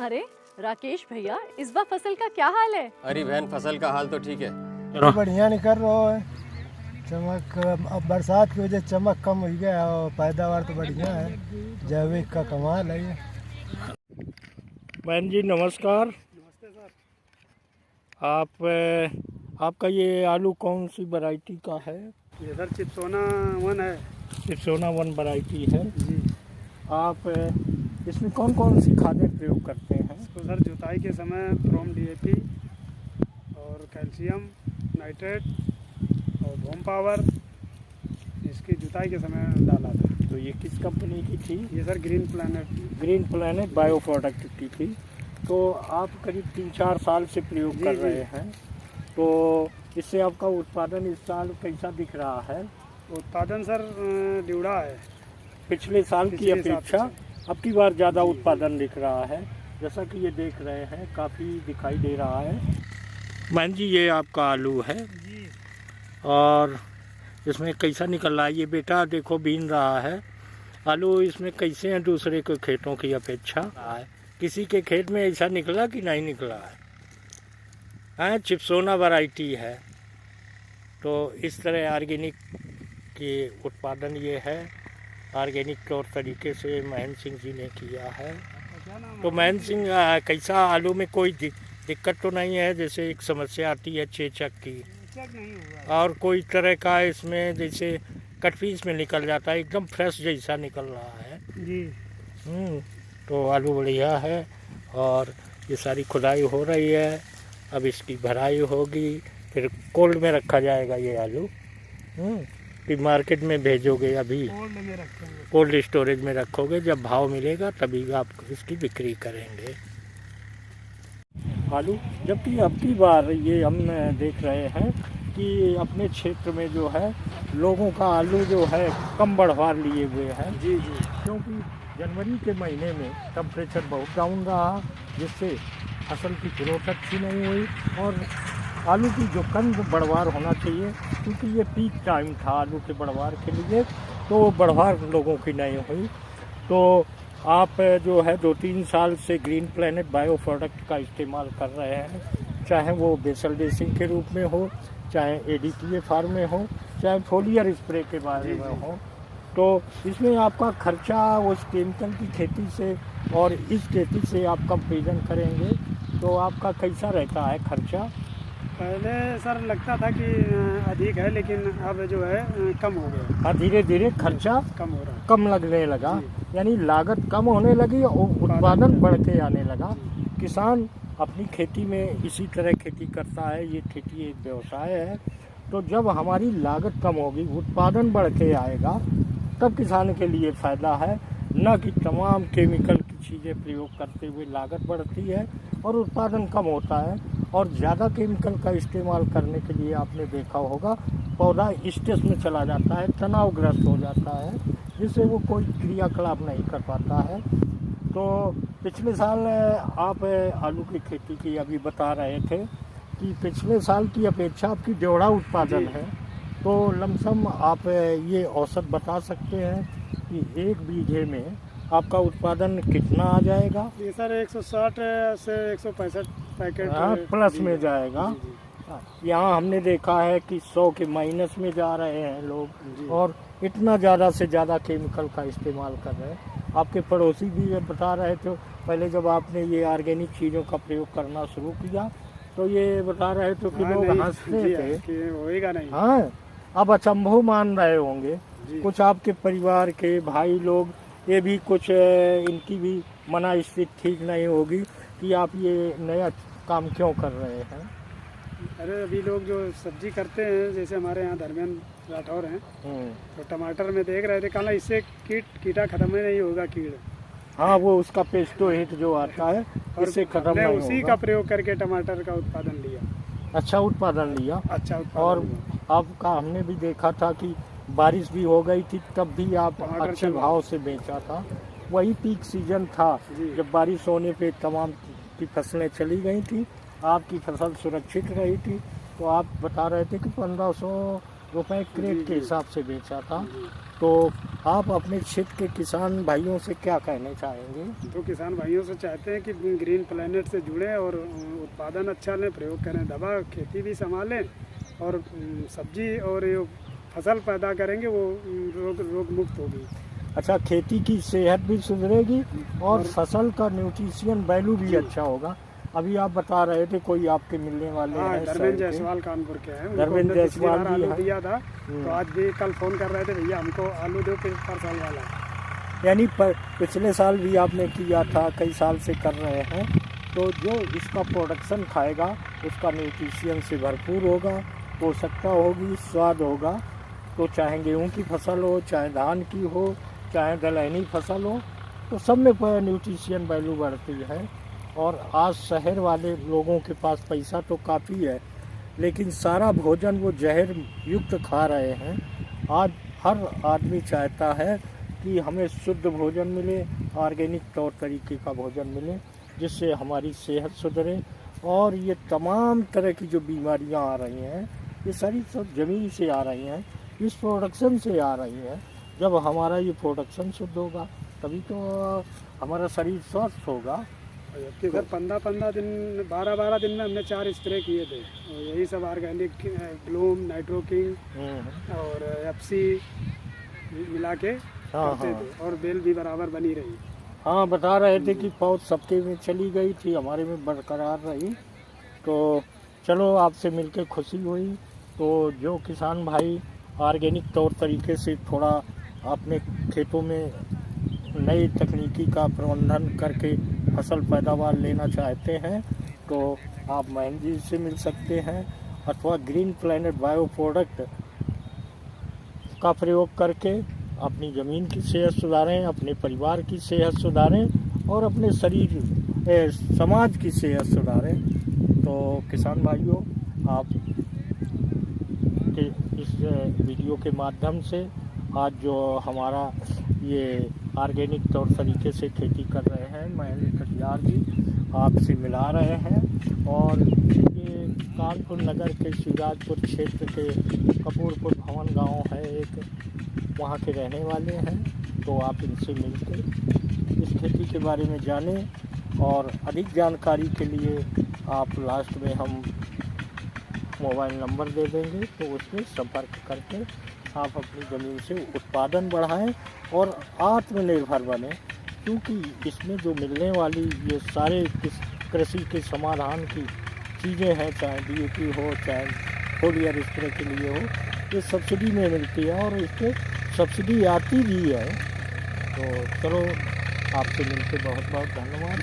अरे राकेश भैया, इस बार फसल का क्या हाल है? अरे बहन, फसल का हाल तो ठीक है। बढ़िया नहीं कर रहा है। चमक अब बरसात की वजह से चमक कम हो गया और पैदावार तो बढ़िया है। जैविक का कमाल है ये। बहन जी नमस्कार। नमस्ते सर। आपका ये आलू कौन सी वैरायटी का है? ये सर चिप्सोना 1 है। चिप्सोना 1 वैरायटी है जी। आप इसमें कौन कौन सी खादें प्रयोग करते हैं? इसको सर जुताई के समय प्रोम DAP और कैल्शियम नाइट्रेट और होम पावर इसकी जुताई के समय डाला था। तो ये किस कंपनी की थी? ये sir green planet bio product की थी। तो आप करीब 3-4 साल से प्रयोग कर रहे हैं, तो इससे आपका उत्पादन इस साल कैसा दिख रहा है? उत्पादन सर ड्यूड़ा है। पिछले साल की पिछले साल अपेक्षा अब की बार ज़्यादा उत्पादन दिख रहा है। जैसा कि ये देख रहे हैं काफ़ी दिखाई दे रहा है। बहन जी ये आपका आलू है जी। और इसमें कैसा निकल रहा है? ये बेटा देखो बीन रहा है आलू। इसमें कैसे हैं दूसरे के खेतों की अपेक्षा? किसी के खेत में ऐसा निकला कि नहीं निकला है? चिप्सोना वैरायटी है। तो इस तरह ऑर्गेनिक के उत्पादन ये है। ऑर्गेनिक तौर तरीके से महेंद्र सिंह जी ने किया है। तो महेंद्र सिंह कैसा आलू में कोई दिक्कत तो नहीं है? जैसे एक समस्या आती है चेचक की, और कोई तरह का इसमें जैसे कटपीस में निकल जाता है, एकदम फ्रेश जैसा निकल रहा है जी। तो आलू बढ़िया है। और ये सारी खुदाई हो रही है, अब इसकी भराई होगी, फिर कोल्ड में रखा जाएगा ये आलू। कि मार्केट में भेजोगे? अभी कोल्ड स्टोरेज में रखोगे, जब भाव मिलेगा तभी आप इसकी बिक्री करेंगे आलू। जबकि अब की बार ये हम देख रहे हैं कि अपने क्षेत्र में जो है लोगों का आलू जो है कम बढ़वार लिए हुए हैं। जी जी। क्योंकि जनवरी के महीने में टेम्परेचर बहुत डाउन रहा, जिससे फसल की ग्रोथ अच्छी नहीं हुई और आलू की जो कंद बढ़वार होना चाहिए, क्योंकि ये पीक टाइम था आलू के बढ़वार के लिए, तो बढ़वार लोगों की नहीं हुई। तो आप जो है 2-3 साल से ग्रीन प्लैनेट बायो प्रोडक्ट का इस्तेमाल कर रहे हैं, चाहे वो बेसल ड्रेसिंग के रूप में हो, चाहे ADPA फार्म में हो, चाहे फोलियर स्प्रे के बारे में हो। तो इसमें आपका खर्चा उस केमिकल की खेती से और इस खेती से आप कंपेरिजन करेंगे तो आपका कैसा रहता है खर्चा? पहले सर लगता था कि अधिक है, लेकिन अब जो है कम हो गया। हाँ, धीरे धीरे खर्चा कम हो रहा है। कम लगने लगा, यानी लागत कम होने लगी और उत्पादन बढ़ के आने लगा। किसान अपनी खेती में इसी तरह खेती करता है, ये खेती एक व्यवसाय है। तो जब हमारी लागत कम होगी, उत्पादन बढ़ के आएगा, तब किसान के लिए फ़ायदा है। न कि तमाम केमिकल की चीज़ें प्रयोग करते हुए लागत बढ़ती है और उत्पादन कम होता है। और ज़्यादा केमिकल का इस्तेमाल करने के लिए आपने देखा होगा पौधा स्ट्रेस में चला जाता है, तनावग्रस्त हो जाता है, जिससे वो कोई क्रियाकलाप नहीं कर पाता है। तो पिछले साल आप आलू की खेती की अभी बता रहे थे कि पिछले साल की अपेक्षा आपकी ड्यूड़ा उत्पादन है। तो लमसम आप ये औसत बता सकते हैं कि 1 बीघे में आपका उत्पादन कितना आ जाएगा? ये सर 160 से 165 पैकेट प्लस में जाएगा। यहाँ हमने देखा है कि 100 के माइनस में जा रहे हैं लोग, और इतना ज़्यादा से ज़्यादा केमिकल का इस्तेमाल कर रहे हैं। आपके पड़ोसी भी ये बता रहे थे, पहले जब आपने ये ऑर्गेनिक चीज़ों का प्रयोग करना शुरू किया तो ये बता रहे थे कि लोग हंसते थे कि होएगा नहीं। हाँ, अब अचंभव मान रहे होंगे कुछ आपके परिवार के भाई लोग, ये भी कुछ इनकी भी मना स्थिति ठीक नहीं होगी कि आप ये नया काम क्यों कर रहे हैं। अरे अभी लोग जो सब्जी करते हैं, जैसे हमारे यहाँ धर्मेंद्र राठौर हैं, तो टमाटर में देख रहे थे, कहा इससे कीटा खत्म ही नहीं होगा कीड़। हाँ, वो उसका पेस्टो हिट जो आता है इससे खत्म नहीं होगा। उसी का प्रयोग करके टमाटर का उत्पादन लिया। अच्छा उत्पादन लिया। अच्छा उत्पादन और लिया। आपका हमने भी देखा था कि बारिश भी हो गई थी, तब भी आप अच्छे भाव से बेचा था। वही पीक सीजन था जब बारिश होने पे तमाम की फसलें चली गई थी, आपकी फसल सुरक्षित रही थी। तो आप बता रहे थे कि 1500 रुपये क्रेट के हिसाब से बेचा था। तो आप अपने क्षेत्र के किसान भाइयों से क्या कहना चाहेंगे? तो किसान भाइयों से चाहते हैं कि ग्रीन प्लेनेट से जुड़ें और उत्पादन अच्छा लें, प्रयोग करें, दवा खेती भी संभालें और सब्जी और ये फसल पैदा करेंगे वो रोग मुक्त होगी। अच्छा, खेती की सेहत भी सुधरेगी और फसल का न्यूट्रिशन वैल्यू भी अच्छा होगा। अभी आप बता रहे थे कोई आपके मिलने वाले हाँ, हैं धर्मेंद्र जायसवाल कानपुर के हैं। धर्मेंद्र जायसवाल भी आलू हैं। दिया था तो आज भी कल फ़ोन कर रहे थे, भैया हमको आलू दो पर साल वाला। यानी पिछले साल भी आपने किया था, कई साल से कर रहे हैं। तो जो इसका प्रोडक्शन खाएगा उसका न्यूट्रिशन से भरपूर होगा, पोषकता होगी, स्वाद होगा। तो चाहे गेहूँ की फसल हो, चाहे धान की हो, चाहे दलहनी फसल हो, तो सब में न्यूट्रिशन वैल्यू बढ़ती है। और आज शहर वाले लोगों के पास पैसा तो काफ़ी है, लेकिन सारा भोजन वो जहर युक्त खा रहे हैं। आज हर आदमी चाहता है कि हमें शुद्ध भोजन मिले, ऑर्गेनिक तौर तरीके का भोजन मिले, जिससे हमारी सेहत सुधरे। और ये तमाम तरह की जो बीमारियां आ रही हैं, ये सारी सब ज़मीन से आ रही हैं, इस प्रोडक्शन से आ रही हैं। जब हमारा ये प्रोडक्शन शुद्ध होगा तभी तो हमारा शरीर स्वस्थ होगा। जबकि सर 15-15 दिन 12-12 दिन में हमने 4 स्प्रे किए थे और यही सब ऑर्गेनिक ब्लूम, नाइट्रोकिंग और एफसी मिला के करते थे और बेल भी बराबर बनी रही। हाँ, बता रहे थे कि पौध सबके में चली गई थी, हमारे में बरकरार रही। तो चलो, आपसे मिलकर खुशी हुई। तो जो किसान भाई ऑर्गेनिक तौर तरीके से थोड़ा अपने खेतों में नई तकनीकी का प्रबंधन करके फसल पैदावार लेना चाहते हैं तो आप महेंद्र जी से मिल सकते हैं, अथवा ग्रीन प्लेनेट बायो प्रोडक्ट का प्रयोग करके अपनी ज़मीन की सेहत सुधारें, अपने परिवार की सेहत सुधारें और अपने समाज की सेहत सुधारें। तो किसान भाइयों, आप के इस वीडियो के माध्यम से आज जो हमारा ये ऑर्गेनिक तौर तरीके से खेती कर रहे हैं महेंद्र कटियार जी, आपसे मिला रहे हैं। और ये कानपुर नगर के शिवराजपुर क्षेत्र के कपूरपुर भवन गांव है एक, वहाँ के रहने वाले हैं। तो आप इनसे मिलकर इस खेती के बारे में जानें और अधिक जानकारी के लिए आप लास्ट में हम मोबाइल नंबर दे देंगे, तो उसमें संपर्क करके आप अपनी ज़मीन से उत्पादन बढ़ाएं और आत्मनिर्भर बने। क्योंकि इसमें जो मिलने वाली ये सारे कृषि के समाधान की चीज़ें हैं, चाहे DAP हो, चाहे फोलियर स्प्रे के लिए हो, ये सब्सिडी में मिलती है और इस पर सब्सिडी आती भी है। तो चलो, आपसे मिलकर बहुत बहुत धन्यवाद।